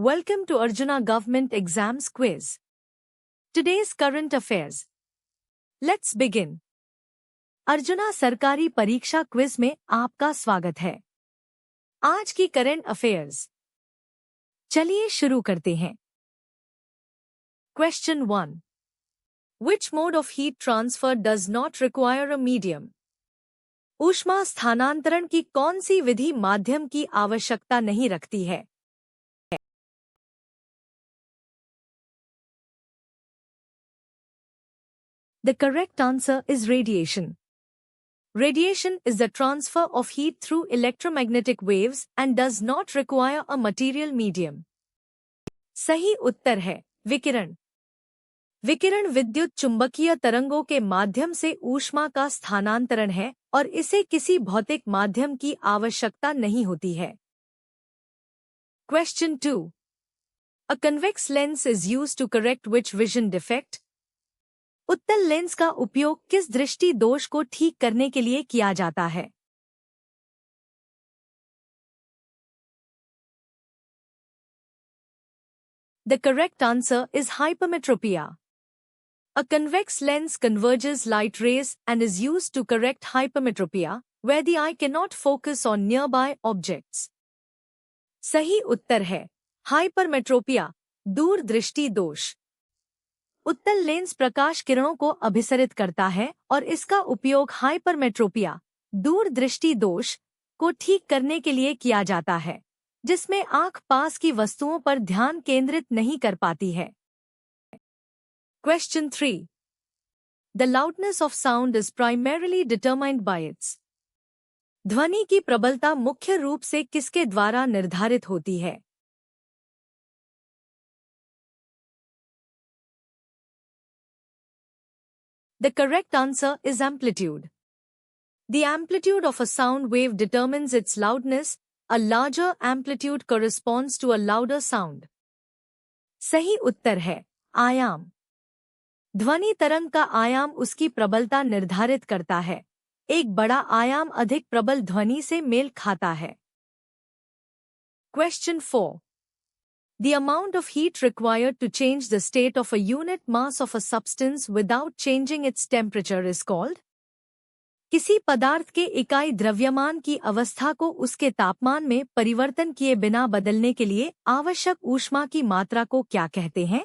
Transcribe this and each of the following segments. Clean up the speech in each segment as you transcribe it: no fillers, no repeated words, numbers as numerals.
Welcome to Arjuna Government Exams Quiz. Today's current affairs. Let's begin. Arjuna सरकारी परीक्षा quiz में आपका स्वागत है। आज की करंट अफेयर्स। चलिए शुरू करते हैं। Question 1. Which mode of heat transfer does not require a medium? ऊष्मा स्थानांतरण की कौन सी विधि माध्यम की आवश्यकता नहीं रखती है? The correct answer is radiation. Radiation is the transfer of heat through electromagnetic waves and does not require a material medium. सही उत्तर है विकिरण। विकिरण विद्युत चुंबकीय तरंगों के माध्यम से ऊष्मा का स्थानांतरण है और इसे किसी भौतिक माध्यम की आवश्यकता नहीं होती है। Question 2. A convex lens is used to correct which vision defect? उत्तल लेंस का उपयोग किस दृष्टि दोष को ठीक करने के लिए किया जाता है? The correct answer is hypermetropia. A convex lens converges light rays and is used to correct hypermetropia, where the eye cannot focus on nearby objects. सही उत्तर है हाइपरमेट्रोपिया, दूर दृष्टि दोष। उत्तल लेंस प्रकाश किरणों को अभिसरित करता है और इसका उपयोग हाइपरमेट्रोपिया, दूर दृष्टि दोष, को ठीक करने के लिए किया जाता है, जिसमें आंख पास की वस्तुओं पर ध्यान केंद्रित नहीं कर पाती है। Question 3. The loudness of sound is primarily determined by its. ध्वनि की प्रबलता मुख्य रूप से किसके द्वारा निर्धारित होती है? The correct answer is amplitude. The amplitude of a sound wave determines its loudness. A larger amplitude corresponds to a louder sound. सही उत्तर है आयाम। ध्वनि तरंग का आयाम उसकी प्रबलता निर्धारित करता है। एक बड़ा आयाम अधिक प्रबल ध्वनि से मेल खाता है। Question 4. The amount of heat required to change the state of a unit mass of a substance without changing its temperature is called? किसी पदार्थ के इकाई द्रव्यमान की अवस्था को उसके तापमान में परिवर्तन किए बिना बदलने के लिए आवश्यक ऊष्मा की मात्रा को क्या कहते हैं?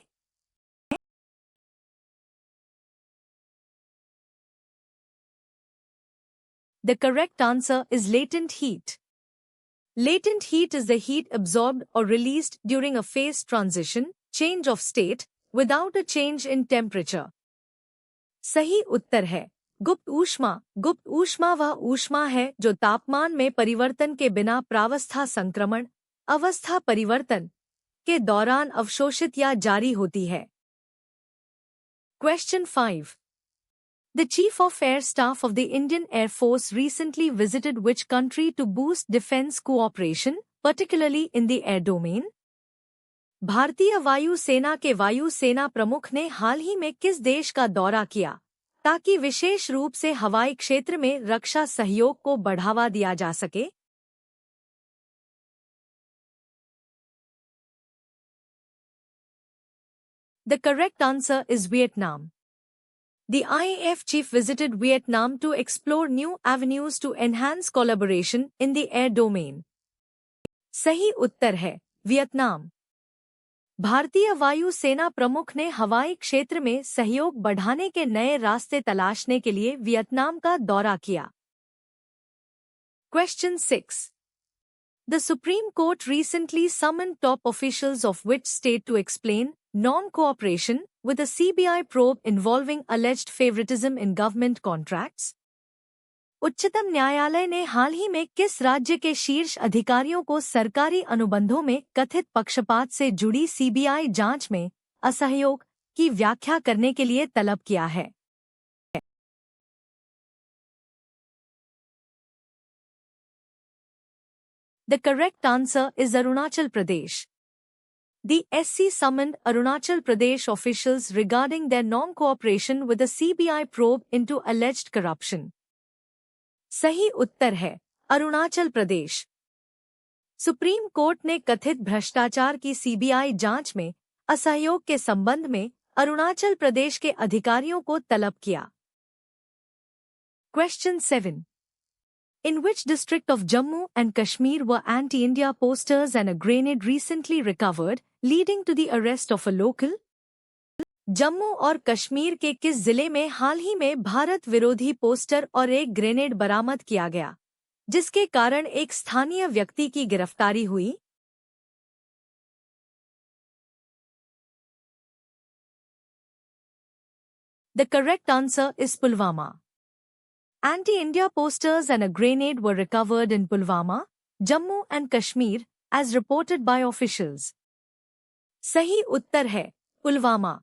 The correct answer is latent heat. Latent heat is the heat absorbed or released during a phase transition, change of state, without a change in temperature. सही उत्तर है गुप्त ऊष्मा। गुप्त ऊष्मा वह ऊष्मा है जो तापमान में परिवर्तन के बिना प्रावस्था संक्रमण, अवस्था परिवर्तन के दौरान अवशोषित या जारी होती है। Question 5. The Chief of Air Staff of the Indian Air Force recently visited which country to boost defense cooperation, particularly in the air domain? भारतीय वायु सेना के वायु सेना प्रमुख ने हाल ही में किस देश का दौरा किया ताकि विशेष रूप से हवाई क्षेत्र में रक्षा सहयोग को बढ़ावा दिया जा सके? The correct answer is Vietnam. The IAF chief visited Vietnam to explore new avenues to enhance collaboration in the air domain. सही उत्तर है वियतनाम। भारतीय वायु सेना प्रमुख ने हवाई क्षेत्र में सहयोग बढ़ाने के नए रास्ते तलाशने के लिए वियतनाम का दौरा किया। Question 6. The Supreme Court recently summoned top officials of which state to explain non-cooperation with a CBI probe involving alleged favoritism in government contracts? उच्चतम न्यायालय ने हाल ही में किस राज्य के शीर्ष अधिकारियों को सरकारी अनुबंधों में कथित पक्षपात से जुड़ी सीबीआई जांच में असहयोग की व्याख्या करने के लिए तलब किया है? The correct answer is Arunachal Pradesh. The SC summoned Arunachal Pradesh officials regarding their non-cooperation with a CBI probe into alleged corruption. सही उत्तर है अरुणाचल प्रदेश। सुप्रीम कोर्ट ने कथित भ्रष्टाचार की सीबीआई जांच में असहयोग के संबंध में अरुणाचल प्रदेश के अधिकारियों को तलब किया। Question 7. In which district of Jammu and Kashmir were anti-India posters and a grenade recently recovered, leading to the arrest of a local? Jammu और कश्मीर के किस जिले में हाल ही में भारत विरोधी पोस्टर और एक ग्रेनेड बरामद किया गया, जिसके कारण एक स्थानीय व्यक्ति की गिरफ्तारी हुई? The correct answer is Pulwama. Anti-India posters and a grenade were recovered in Pulwama, Jammu and Kashmir, as reported by officials. सही उत्तर है पुलवामा।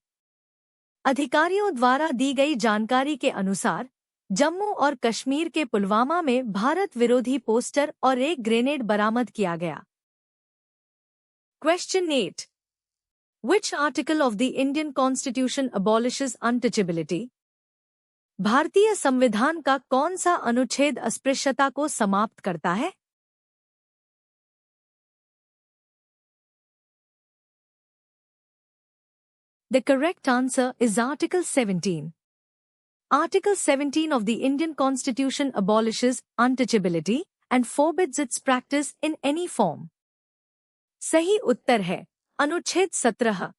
अधिकारियों द्वारा दी गई जानकारी के अनुसार जम्मू और कश्मीर के पुलवामा में भारत विरोधी पोस्टर और एक ग्रेनेड बरामद किया गया। Question 8. Which article of the Indian Constitution abolishes untouchability? भारतीय संविधान का कौन सा अनुच्छेद अस्पृश्यता को समाप्त करता है? The correct answer is Article 17. Article 17 of the Indian Constitution abolishes untouchability and forbids its practice in any form. सही उत्तर है अनुच्छेद 17।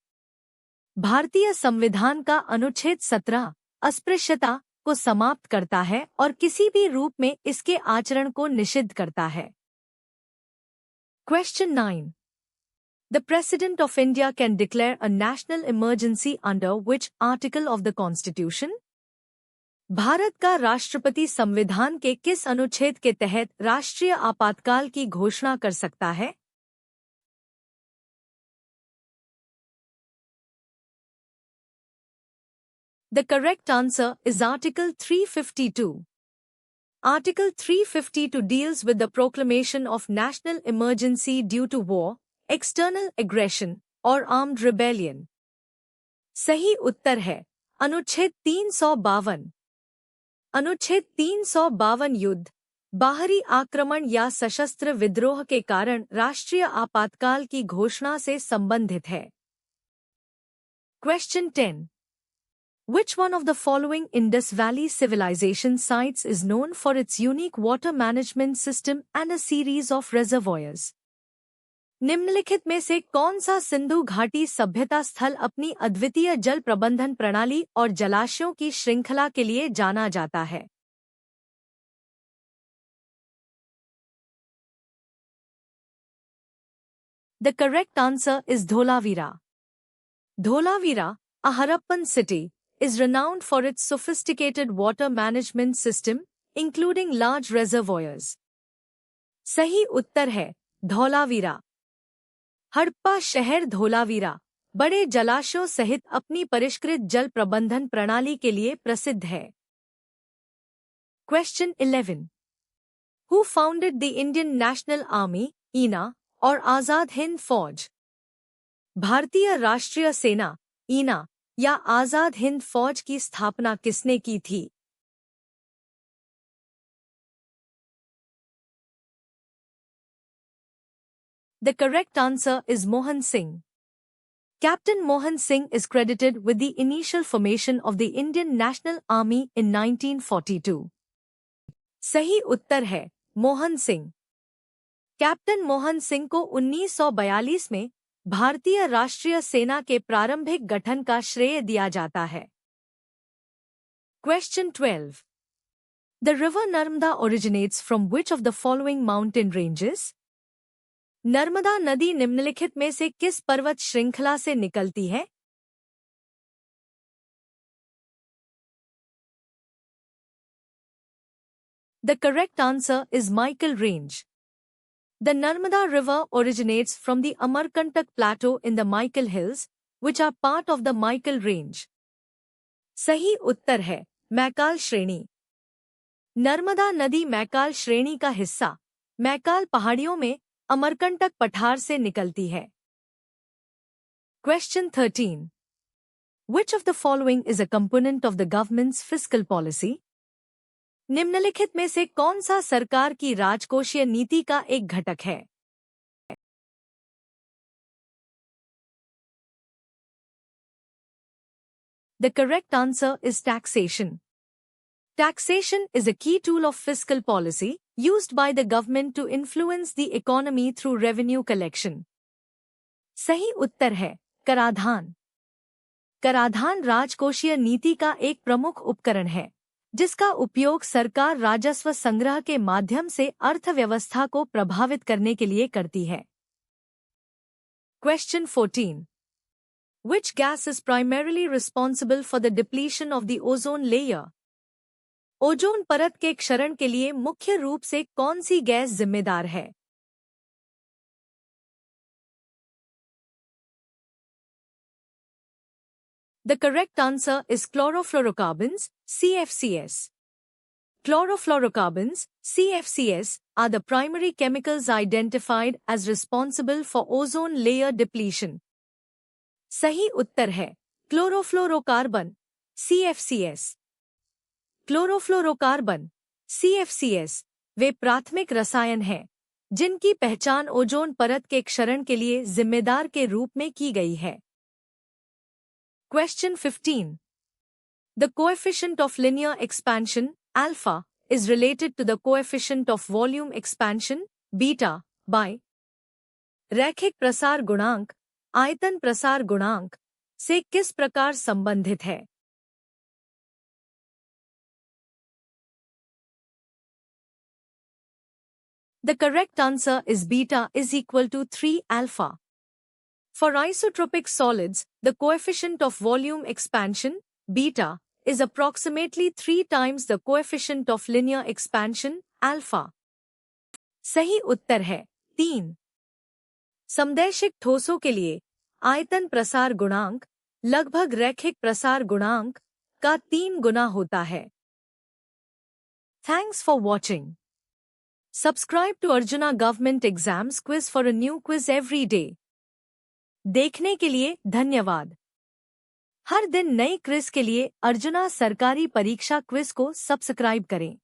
भारतीय संविधान का अनुच्छेद 17 अस्पृश्यता को समाप्त करता है और किसी भी रूप में इसके आचरण को निषिद्ध करता है। Question 9. The President of India can declare a national emergency under which article of the Constitution? Bharat का राष्ट्रपति संविधान के किस अनुच्छेद के तहत राष्ट्रीय आपातकाल की घोषणा कर सकता है? The correct answer is Article 352. Article 352 deals with the proclamation of national emergency due to war, external aggression or armed rebellion. सही उत्तर है अनुच्छेद 352। अनुच्छेद 352 युद्ध, बाहरी आक्रमण या सशस्त्र विद्रोह के कारण राष्ट्रीय आपातकाल की घोषणा से संबंधित है। Question 10. Which one of the following Indus Valley civilization sites is known for its unique water management system and a series of reservoirs? निम्नलिखित में से कौन सा सिंधु घाटी सभ्यता स्थल अपनी अद्वितीय जल प्रबंधन प्रणाली और जलाशयों की श्रृंखला के लिए जाना जाता है? The correct answer is Dholavira. Dholavira, a Harappan city, is renowned for its sophisticated water management system, including large reservoirs. सही उत्तर है धौलावीरा। हड़प्पा शहर धौलावीरा बड़े जलाशयों सहित अपनी परिष्कृत जल प्रबंधन प्रणाली के लिए प्रसिद्ध है। Question 11. Who founded the Indian National Army, INA, और आजाद हिंद फौज? भारतीय राष्ट्रीय सेना, INA, या आजाद हिंद फौज की स्थापना किसने की थी? The correct answer is Mohan Singh. Captain Mohan Singh is credited with the initial formation of the Indian National Army in 1942. सही उत्तर है मोहन सिंह। कैप्टन मोहन सिंह को 1942 में भारतीय राष्ट्रीय सेना के प्रारंभिक गठन का श्रेय दिया जाता है। Question 12. The river Narmada originates from which of the following mountain ranges? Narmada नदी निम्नलिखित में से किस पर्वत श्रृंखला से निकलती है? The correct answer is Michael Range. The Narmada River originates from the Amarkantak Plateau in the Michael Hills, which are part of the Michael Range. सही उत्तर है मैकाल श्रेणी। नर्मदा नदी मैकाल श्रेणी का हिस्सा मैकाल पहाड़ियों में अमरकंटक पठार से निकलती है। Question 13. Which of the following is a component of the government's fiscal policy? निम्नलिखित में से कौन सा सरकार की राजकोषीय नीति का एक घटक है? The correct answer is taxation. Taxation is a key tool of fiscal policy used by the government to influence the economy through revenue collection. सही उत्तर है कराधान। कराधान राजकोषीय नीति का एक प्रमुख उपकरण है जिसका उपयोग सरकार राजस्व संग्रह के माध्यम से अर्थव्यवस्था को प्रभावित करने के लिए करती है। Question 14. Which gas is primarily responsible for the depletion of the ozone layer? Ozone परत के क्षरण के लिए मुख्य रूप से कौन सी गैस जिम्मेदार है? The correct answer is chlorofluorocarbons, CFCs. Chlorofluorocarbons, CFCs, are the primary chemicals identified as responsible for ozone layer depletion. सही उत्तर है क्लोरोफ्लोरोकार्बन, CFCs. क्लोरोफ्लोरोकार्बन, CFCs, वे प्राथमिक रसायन हैं जिनकी पहचान ओजोन परत के क्षरण के लिए जिम्मेदार के रूप में की गई है। Question 15. The coefficient of linear expansion, alpha, is related to the coefficient of volume expansion, beta, by रैखिक प्रसार गुणांक, आयतन प्रसार गुणांक से किस प्रकार संबंधित है? The correct answer is beta is equal to 3 alpha. For isotropic solids, the coefficient of volume expansion, beta, is approximately 3 times the coefficient of linear expansion, alpha. सही उत्तर है 3. समदैशिक ठोसों के लिए आयतन प्रसार गुणांक लगभग रैखिक प्रसार गुणांक का 3 गुना होता है। Thanks for watching. Subscribe to Arjuna Government Exams Quiz for a new quiz every day. देखने के लिए धन्यवाद। हर दिन नई क्विज के लिए अर्जुना सरकारी परीक्षा क्विज को सब्सक्राइब करें।